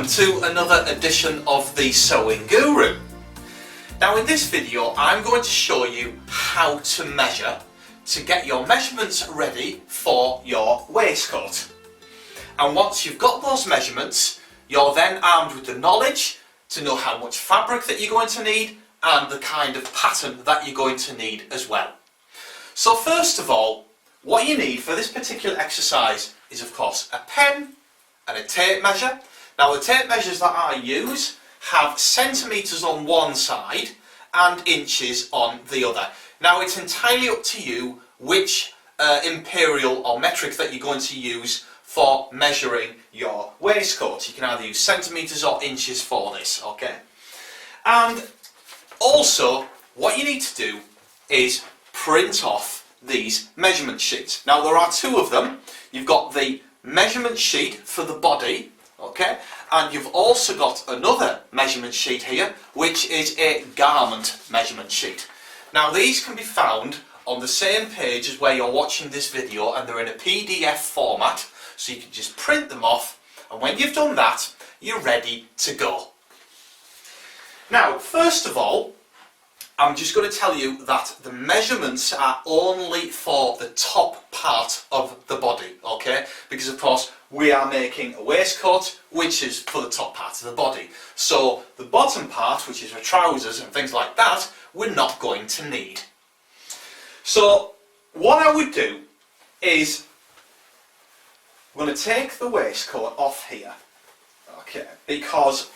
welcome to another edition of the Sewing Guru. Now in this video I'm going to show you how to measure to get your measurements ready for your waistcoat. And once you've got those measurements, you're then armed with the knowledge to know how much fabric that you're going to need and the kind of pattern that you're going to need as well. So first of all, what you need for this particular exercise is of course a pen and a tape measure. Now the tape measures that I use have centimetres on one side and inches on the other. Now it's entirely up to you which imperial or metric that you're going to use for measuring your waistcoat. You can either use centimetres or inches for this, okay? And also what you need to do is print off these measurement sheets. Now there are two of them. You've got the measurement sheet for the body, okay, and you've also got another measurement sheet here which is a garment measurement sheet. Now these can be found on the same page as where you're watching this video, and they're in a PDF format, so you can just print them off, and when you've done that you're ready to go. Now first of all, I'm just going to tell you that the measurements are only for the top part of the body, okay? Because of course we are making a waistcoat which is for the top part of the body. So the bottom part, which is for trousers and things like that, we're not going to need. So what I would do is I'm going to take the waistcoat off here, okay? Because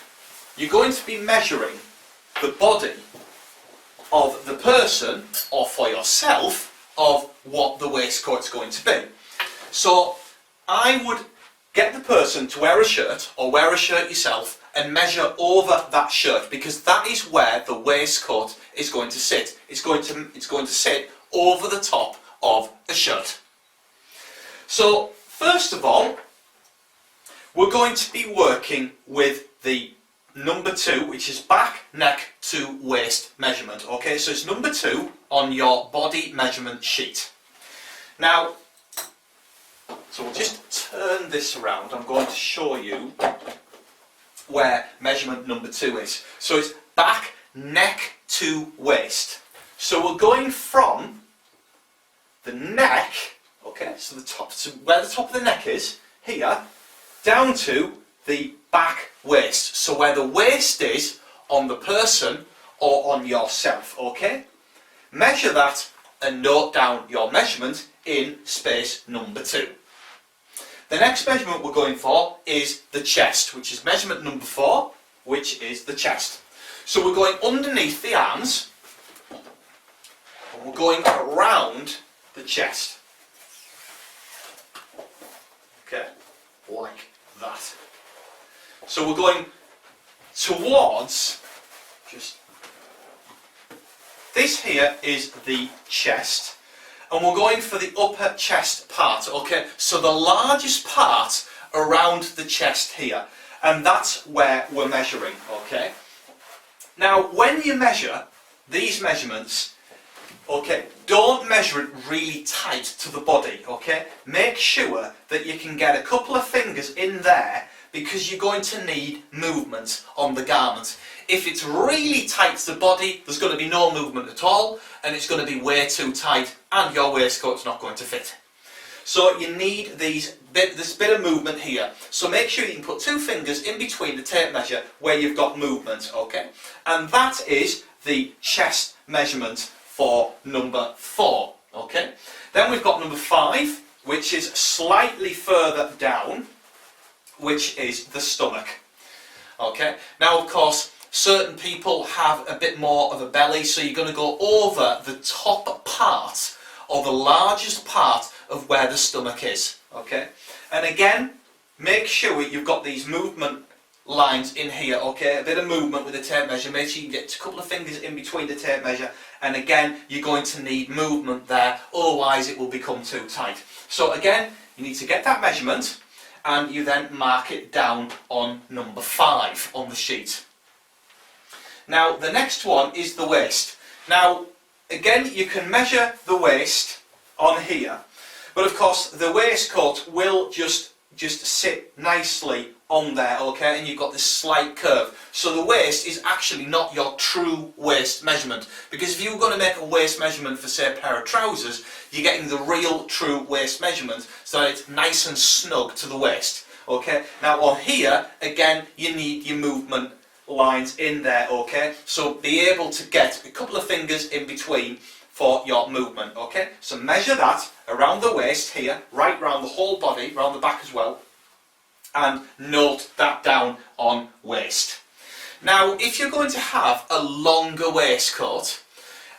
you're going to be measuring the body of the person, or for yourself, of what the waistcoat's going to be. So I would get the person to wear a shirt, or wear a shirt yourself, and measure over that shirt, because that is where the waistcoat is going to sit. It's going to sit over the top of a shirt. So first of all, we're going to be working with the number 2, which is back, neck to waist measurement. Okay, so it's number 2 on your body measurement sheet. Now, so we'll just turn this around. I'm going to show you where measurement number 2 is. So it's back, neck to waist. So we're going from the neck, okay, so the top, so where the top of the neck is, here, down to the back waist, so where the waist is on the person or on yourself, okay? Measure that and note down your measurement in space number 2. The next measurement we're going for is the chest, which is measurement number 4, which is the chest. So we're going underneath the arms and we're going around the chest, okay, like that. So we're going towards, just, this here is the chest, and we're going for the upper chest part, okay, so the largest part around the chest here, and that's where we're measuring, okay. Now when you measure these measurements, okay, don't measure it really tight to the body, okay, make sure that you can get a couple of fingers in there, because you're going to need movement on the garment. If it's really tight to the body, there's going to be no movement at all, and it's going to be way too tight, and your waistcoat's not going to fit. So you need this bit of movement here. So make sure you can put 2 fingers in between the tape measure where you've got movement, okay? And that is the chest measurement for number 4, okay? Then we've got number 5, which is slightly further down, which is the stomach. Okay, now of course certain people have a bit more of a belly, so you're going to go over the top part or the largest part of where the stomach is. Okay, and again make sure you've got these movement lines in here, okay, a bit of movement with the tape measure. Make sure you get a couple of fingers in between the tape measure, and again you're going to need movement there, otherwise it will become too tight. So again, you need to get that measurement and you then mark it down on number 5 on the sheet. Now the next one is the waist. Now again you can measure the waist on here, but of course the waistcoat will just just sit nicely on there, okay, and you've got this slight curve. So the waist is actually not your true waist measurement, because if you were going to make a waist measurement for, say, a pair of trousers, you're getting the real true waist measurement so that it's nice and snug to the waist, okay. Now on here, again, you need your movement lines in there, okay, so be able to get a couple of fingers in between for your movement, okay. So measure that around the waist here, right round the whole body, round the back as well, and note that down on waist. Now if you're going to have a longer waistcoat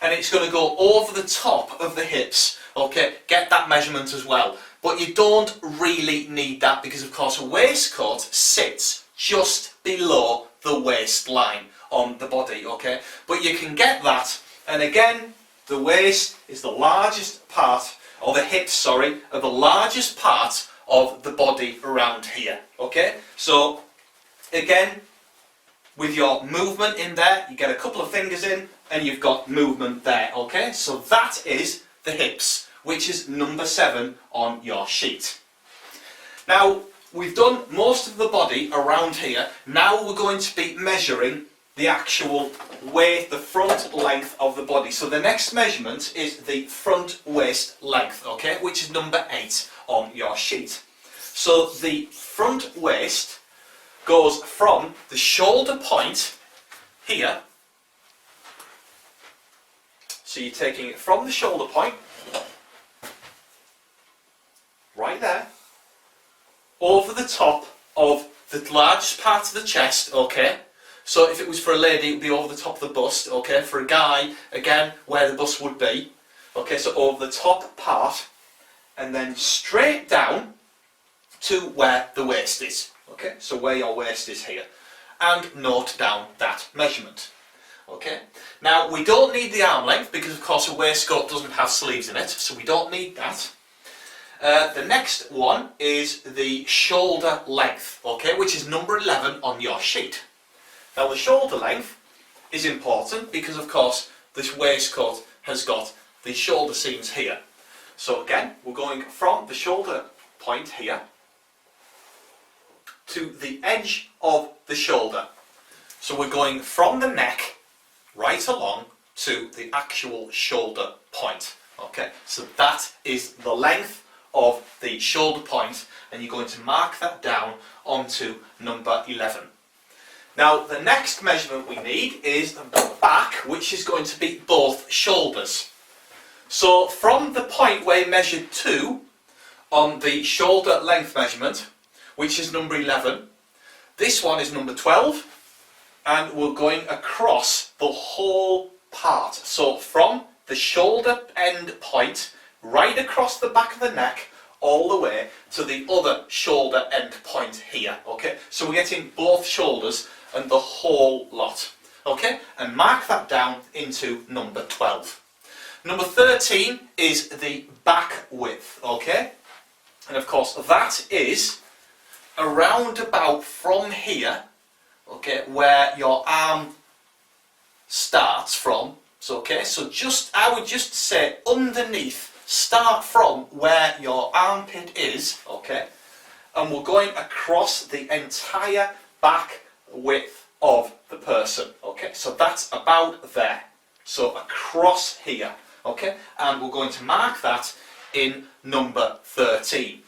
and it's going to go over the top of the hips, okay, get that measurement as well. But you don't really need that, because of course a waistcoat sits just below the waistline on the body, okay. But you can get that, and again, the waist is the largest part, or the hips, sorry, are the largest part of the body around here, okay. So again, with your movement in there, you get a couple of fingers in and you've got movement there, okay. So that is the hips, which is number 7 on your sheet. Now we've done most of the body around here. Now we're going to be measuring the actual waist, the front length of the body. So the next measurement is the front waist length, okay, which is number 8 on your sheet. So the front waist goes from the shoulder point here. So you're taking it from the shoulder point, right there, over the top of the largest part of the chest, okay. So if it was for a lady, it would be over the top of the bust, okay. For a guy, again, where the bust would be, okay, so over the top part, and then straight down to where the waist is, okay, so where your waist is here, and note down that measurement, okay. Now we don't need the arm length, because of course a waistcoat doesn't have sleeves in it, so we don't need that. The next one is the shoulder length, okay, which is number 11 on your sheet. Now the shoulder length is important because of course this waistcoat has got the shoulder seams here. So again, we're going from the shoulder point here to the edge of the shoulder. So we're going from the neck right along to the actual shoulder point. Okay, so that is the length of the shoulder point, and you're going to mark that down onto number 11. Now the next measurement we need is the back, which is going to be both shoulders. So from the point where you measured 2 on the shoulder length measurement, which is number 11, this one is number 12, and we're going across the whole part. So from the shoulder end point right across the back of the neck all the way to the other shoulder end point here. Okay, so we're getting both shoulders and the whole lot. Okay, and mark that down into number 12. Number 13 is the back width. Okay, and of course that is around about from here, okay, where your arm starts from. So okay, so I would just say underneath, start from where your armpit is, okay, and we're going across the entire back width of the person, okay, so that's about there, so across here, okay, and we're going to mark that in number 13.